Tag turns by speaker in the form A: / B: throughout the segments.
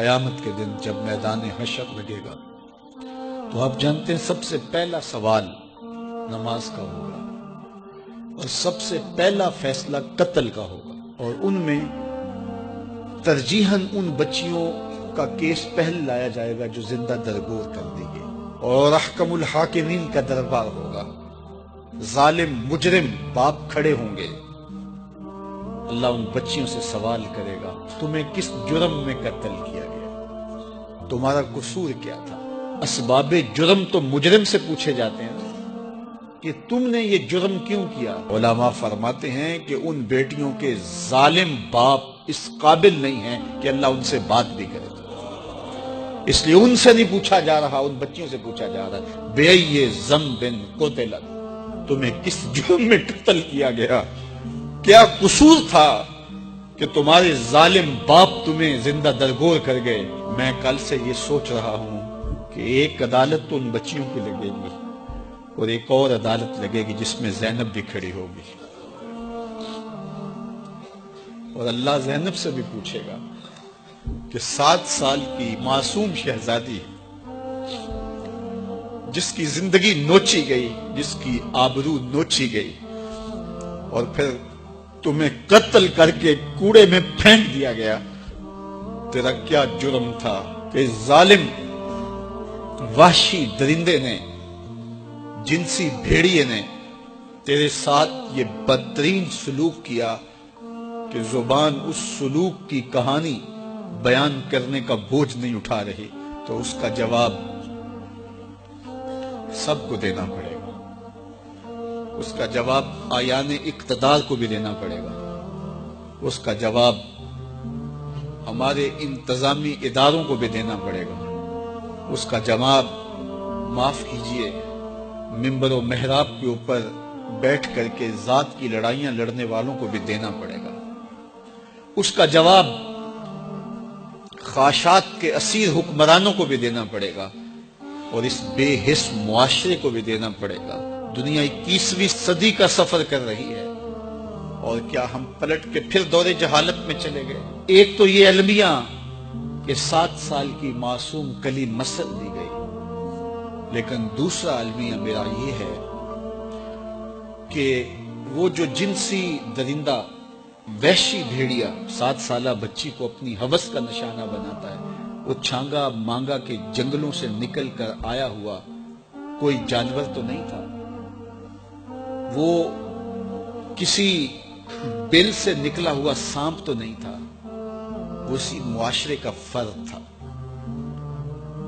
A: قیامت کے دن جب میدان حشر لگے گا تو آپ جانتے ہیں سب سے پہلا سوال نماز کا ہوگا اور سب سے پہلا فیصلہ قتل کا ہوگا، اور ان میں ترجیحاً ان بچیوں کا کیس پہلے لایا جائے گا جو زندہ درگور کر دی گئی، اور احکم الحاکمین کا دربار ہوگا، ظالم مجرم باپ کھڑے ہوں گے، اللہ ان بچیوں سے سوال کرے گا تمہیں کس جرم میں قتل کیا گیا، تمہارا قصور کیا تھا؟ اسباب جرم تو مجرم سے پوچھے جاتے ہیں کہ تم نے یہ جرم کیوں کیا؟ علماء فرماتے ہیں کہ ان بیٹیوں کے ظالم باپ اس قابل نہیں ہیں کہ اللہ ان سے بات بھی کرے، اس لیے ان سے نہیں پوچھا جا رہا، ان بچیوں سے پوچھا جا رہا ہے بِأَيِّ ذَنبٍ قُتِلَتْ، تمہیں کس جرم میں قتل کیا گیا، کیا قصور تھا کہ تمہارے ظالم باپ تمہیں زندہ درگور کر گئے؟ میں کل سے یہ سوچ رہا ہوں کہ ایک عدالت تو ان بچیوں کی لگے گی اور ایک اور عدالت لگے گی جس میں زینب بھی کھڑی ہوگی، اور اللہ زینب سے بھی پوچھے گا کہ 7 سال کی معصوم شہزادی جس کی زندگی نوچی گئی، جس کی آبرو نوچی گئی، اور پھر تمہیں قتل کر کے کوڑے میں پھینک دیا گیا، تیرا کیا جرم تھا کہ ظالم وحشی درندے نے، جنسی بھیڑیے نے تیرے ساتھ یہ بدترین سلوک کیا کہ زبان اس سلوک کی کہانی بیان کرنے کا بوجھ نہیں اٹھا رہی، تو اس کا جواب سب کو دینا پڑے گا، اس کا جواب آیان اقتدار کو بھی دینا پڑے گا، اس کا جواب ہمارے انتظامی اداروں کو بھی دینا پڑے گا، اس کا جواب معاف کیجئے منبر و محراب کے اوپر بیٹھ کر کے ذات کی لڑائیاں لڑنے والوں کو بھی دینا پڑے گا، اس کا جواب خواہشات کے اسیر حکمرانوں کو بھی دینا پڑے گا، اور اس بے حس معاشرے کو بھی دینا پڑے گا۔ دنیا 21ویں صدی کا سفر کر رہی ہے، اور کیا ہم پلٹ کے پھر دور جہالت میں چلے گئے؟ ایک تو یہ المیہ کہ 7 سال کی معصوم کلی مسل دی گئی، لیکن دوسرا المیہ میرا یہ ہے کہ وہ جو جنسی درندہ وحشی بھیڑیا 7 سالہ بچی کو اپنی ہوس کا نشانہ بناتا ہے، وہ چھانگا مانگا کے جنگلوں سے نکل کر آیا ہوا کوئی جانور تو نہیں تھا، وہ کسی بل سے نکلا ہوا سانپ تو نہیں تھا، وہ اسی معاشرے کا فرد تھا،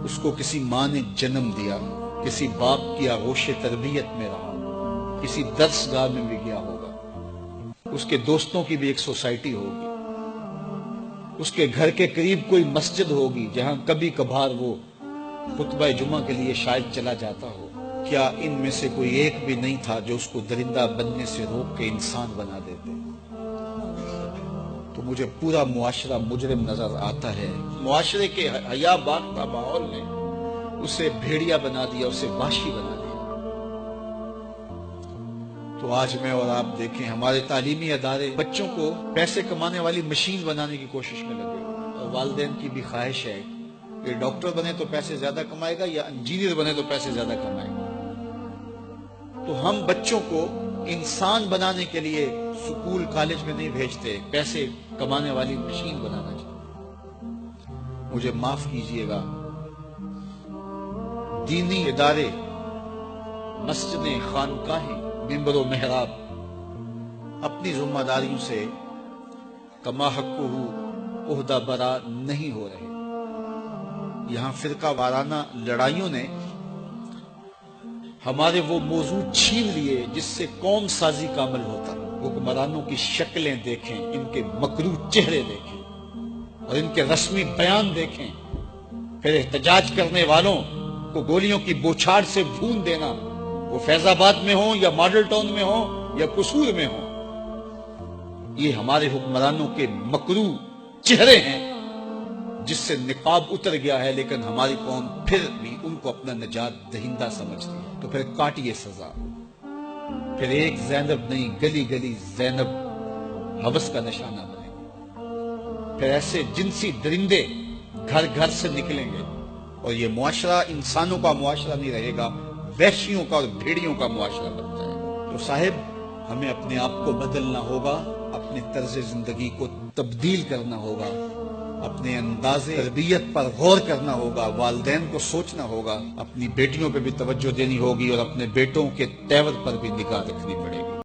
A: اس کو کسی ماں نے جنم دیا، کسی باپ کی آغوش تربیت میں رہا، کسی درس گاہ میں بھی گیا ہوگا، اس کے دوستوں کی بھی ایک سوسائٹی ہوگی، اس کے گھر کے قریب کوئی مسجد ہوگی جہاں کبھی کبھار وہ خطبہ جمعہ کے لیے شاید چلا جاتا ہو۔ کیا ان میں سے کوئی ایک بھی نہیں تھا جو اس کو درندہ بننے سے روک کے انسان بنا دیتے؟ تو مجھے پورا معاشرہ مجرم نظر آتا ہے۔ معاشرے کے حیا باختہ ماحول نے اسے بھیڑیا بنا دیا، اسے وحشی بنا دیا۔ تو آج میں اور آپ دیکھیں ہمارے تعلیمی ادارے بچوں کو پیسے کمانے والی مشین بنانے کی کوشش میں لگے ہوئے، اور والدین کی بھی خواہش ہے کہ ڈاکٹر بنے تو پیسے زیادہ کمائے گا یا انجینئر بنے تو پیسے زیادہ کمائے گا۔ تو ہم بچوں کو انسان بنانے کے لیے سکول کالج میں نہیں بھیجتے، پیسے کمانے والی مشین بنانا چاہتے۔ مجھے معاف کیجئے گا، دینی ادارے، مسجدیں، خانقاہیں، منبر و محراب اپنی ذمہ داریوں سے کما حقہ عہدہ برا نہیں ہو رہے۔ یہاں فرقہ وارانہ لڑائیوں نے ہمارے وہ موضوع چھین لیے جس سے قوم سازی کا عمل ہوتا۔ حکمرانوں کی شکلیں دیکھیں، ان کے مکروہ چہرے دیکھیں اور ان کے رسمی بیان دیکھیں، پھر احتجاج کرنے والوں کو گولیوں کی بوچھاڑ سے بھون دینا، وہ فیض آباد میں ہوں یا ماڈل ٹاؤن میں ہوں یا قصور میں ہوں۔ یہ ہمارے حکمرانوں کے مکروہ چہرے ہیں جس سے نقاب اتر گیا ہے، لیکن ہماری قوم پھر بھی ان کو اپنا نجات دہندہ سمجھتی ہے۔ تو پھر کاٹیے سزا، پھر ایک زینب نہیں گلی گلی زینب ہوس کا نشانہ بنے، پھر ایسے جنسی درندے گھر گھر سے نکلیں گے اور یہ معاشرہ انسانوں کا معاشرہ نہیں رہے گا، وحشیوں کا اور بھیڑیوں کا معاشرہ بنتا ہے۔ تو صاحب ہمیں اپنے آپ کو بدلنا ہوگا، اپنے طرز زندگی کو تبدیل کرنا ہوگا، اپنے انداز تربیت پر غور کرنا ہوگا، والدین کو سوچنا ہوگا، اپنی بیٹیوں پہ بھی توجہ دینی ہوگی اور اپنے بیٹوں کے تیور پر بھی نگاہ رکھنی پڑے گی۔